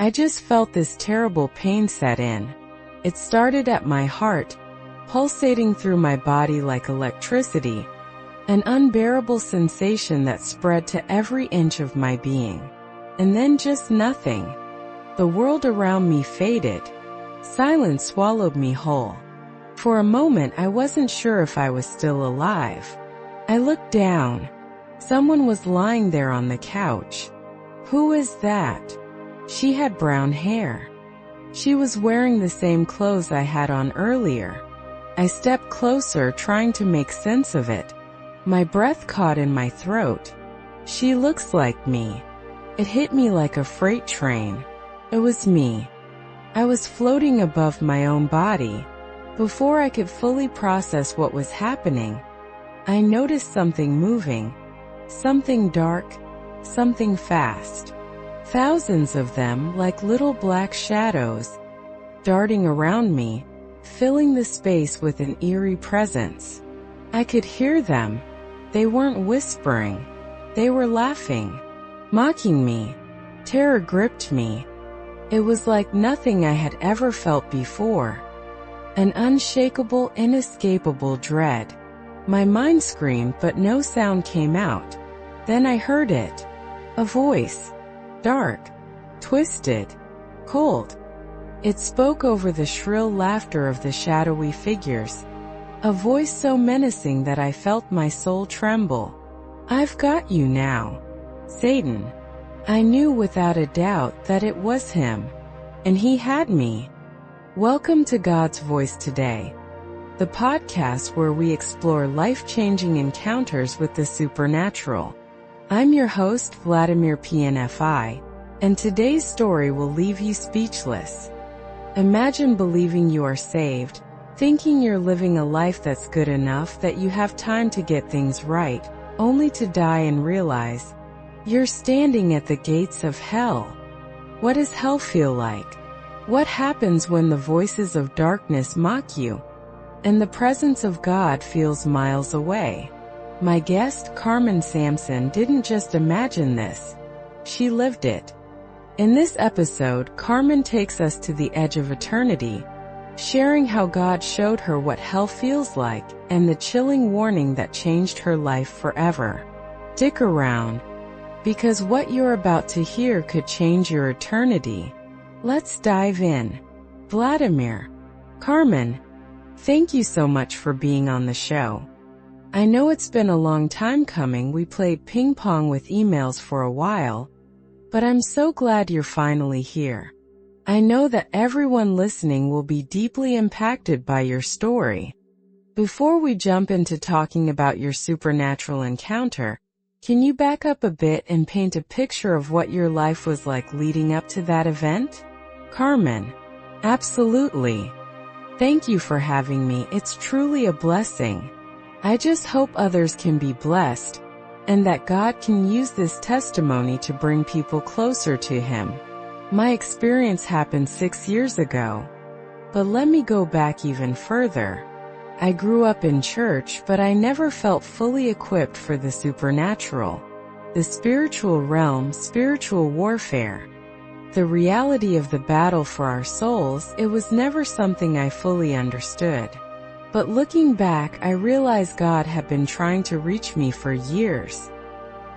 I just felt this terrible pain set in. It started at my heart, pulsating through my body like electricity, an unbearable sensation that spread to every inch of my being. And then just nothing. The world around me faded. Silence swallowed me whole. For a moment I wasn't sure if I was still alive. I looked down. Someone was lying there on the couch. Who is that? She had brown hair. She was wearing the same clothes I had on earlier. I stepped closer, trying to make sense of it. My breath caught in my throat. She looks like me. It hit me like a freight train. It was me. I was floating above my own body. Before I could fully process what was happening, I noticed something moving. Something dark, something fast. Thousands of them, like little black shadows, darting around me, filling the space with an eerie presence. I could hear them. They weren't whispering. They were laughing, mocking me. Terror gripped me. It was like nothing I had ever felt before. An unshakable, inescapable dread. My mind screamed, but no sound came out. Then I heard it. A voice. Dark. Twisted. Cold. It spoke over the shrill laughter of the shadowy figures. A voice so menacing that I felt my soul tremble. "I've got you now, Satan." I knew without a doubt that it was him. And he had me. Welcome to God's Voice Today, the podcast where we explore life-changing encounters with the supernatural. I'm your host, Vladimir PNFI, and today's story will leave you speechless. Imagine believing you are saved, thinking you're living a life that's good enough that you have time to get things right, only to die and realize you're standing at the gates of hell. What does hell feel like? What happens when the voices of darkness mock you, and the presence of God feels miles away? My guest, Carmen Sampson, didn't just imagine this. She lived it. In this episode, Carmen takes us to the edge of eternity, sharing how God showed her what hell feels like, and the chilling warning that changed her life forever. Stick around, because what you're about to hear could change your eternity. Let's dive in. Vladimir. Carmen, thank you so much for being on the show. I know it's been a long time coming. We played ping pong with emails for a while, but I'm so glad you're finally here. I know that everyone listening will be deeply impacted by your story. Before we jump into talking about your supernatural encounter, can you back up a bit and paint a picture of what your life was like leading up to that event? Carmen. Absolutely. Thank you for having me. It's truly a blessing. I just hope others can be blessed, and that God can use this testimony to bring people closer to Him. My experience happened 6 years ago. But let me go back even further. I grew up in church, but I never felt fully equipped for the supernatural, the spiritual realm, spiritual warfare. The reality of the battle for our souls, it was never something I fully understood. But looking back, I realized God had been trying to reach me for years.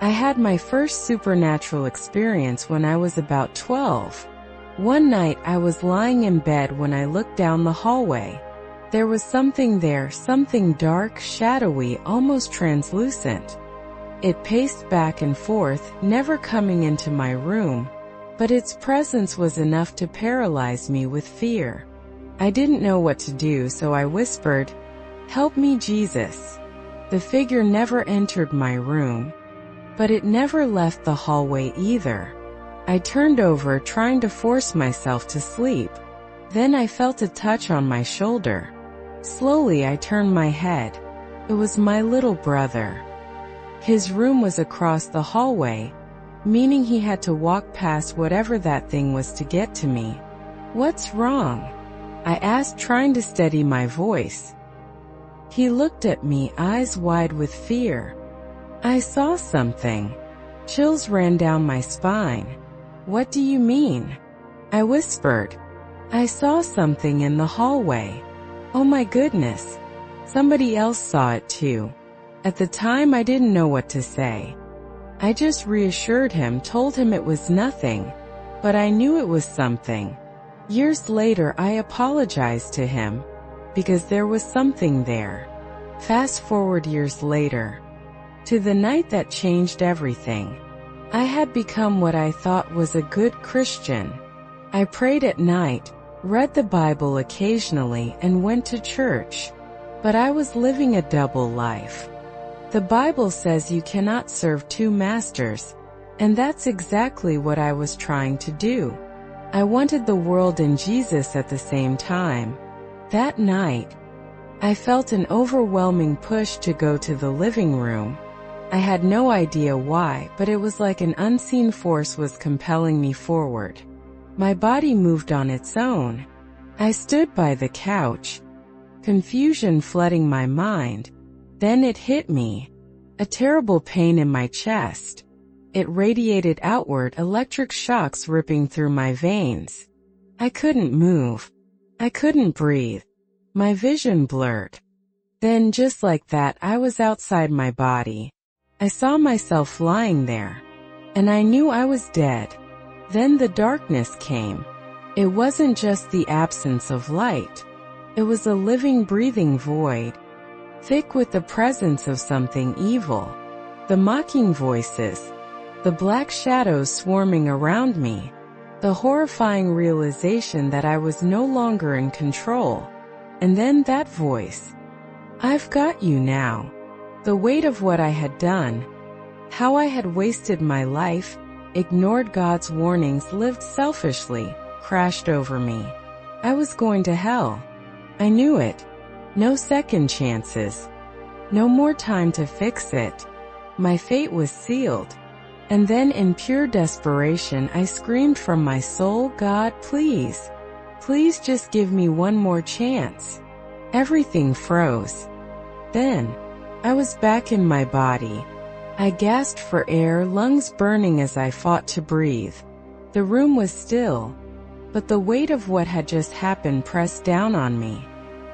I had my first supernatural experience when I was about 12. One night I was lying in bed when I looked down the hallway. There was something there, something dark, shadowy, almost translucent. It paced back and forth, never coming into my room, but its presence was enough to paralyze me with fear. I didn't know what to do, so I whispered, "Help me, Jesus." The figure never entered my room, but it never left the hallway either. I turned over, trying to force myself to sleep. Then I felt a touch on my shoulder. Slowly I turned my head. It was my little brother. His room was across the hallway, meaning he had to walk past whatever that thing was to get to me. "What's wrong?" I asked, trying to steady my voice. He looked at me, eyes wide with fear. I saw something. Chills ran down my spine. "What do you mean?" I whispered. I saw something in the hallway. Oh my goodness. Somebody else saw it too. At the time I didn't know what to say. I just reassured him, told him it was nothing, but I knew it was something. Years later I apologized to him, because there was something there. Fast forward years later, to the night that changed everything. I had become what I thought was a good Christian. I prayed at night, read the Bible occasionally, and went to church. But I was living a double life. The Bible says you cannot serve two masters, and that's exactly what I was trying to do. I wanted the world and Jesus at the same time. That night, I felt an overwhelming push to go to the living room. I had no idea why, but it was like an unseen force was compelling me forward. My body moved on its own. I stood by the couch, confusion flooding my mind. Then it hit me. A terrible pain in my chest. It radiated outward, electric shocks ripping through my veins. I couldn't move. I couldn't breathe. My vision blurred. Then, just like that, I was outside my body. I saw myself lying there, and I knew I was dead. Then the darkness came. It wasn't just the absence of light. It was a living, breathing void, thick with the presence of something evil. The mocking voices, the black shadows swarming around me, the horrifying realization that I was no longer in control. And then that voice. I've got you now. The weight of what I had done, how I had wasted my life, ignored God's warnings, lived selfishly, crashed over me. I was going to hell. I knew it. No second chances. No more time to fix it. My fate was sealed. And then in pure desperation I screamed from my soul, God, please, please just give me one more chance. Everything froze. Then, I was back in my body. I gasped for air, lungs burning as I fought to breathe. The room was still, but the weight of what had just happened pressed down on me.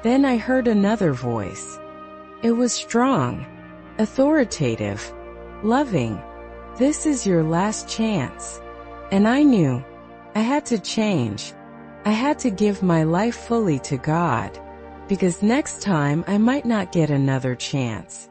Then I heard another voice. It was strong, authoritative, loving. This is your last chance. And I knew I had to change. I had to give my life fully to God, because next time I might not get another chance.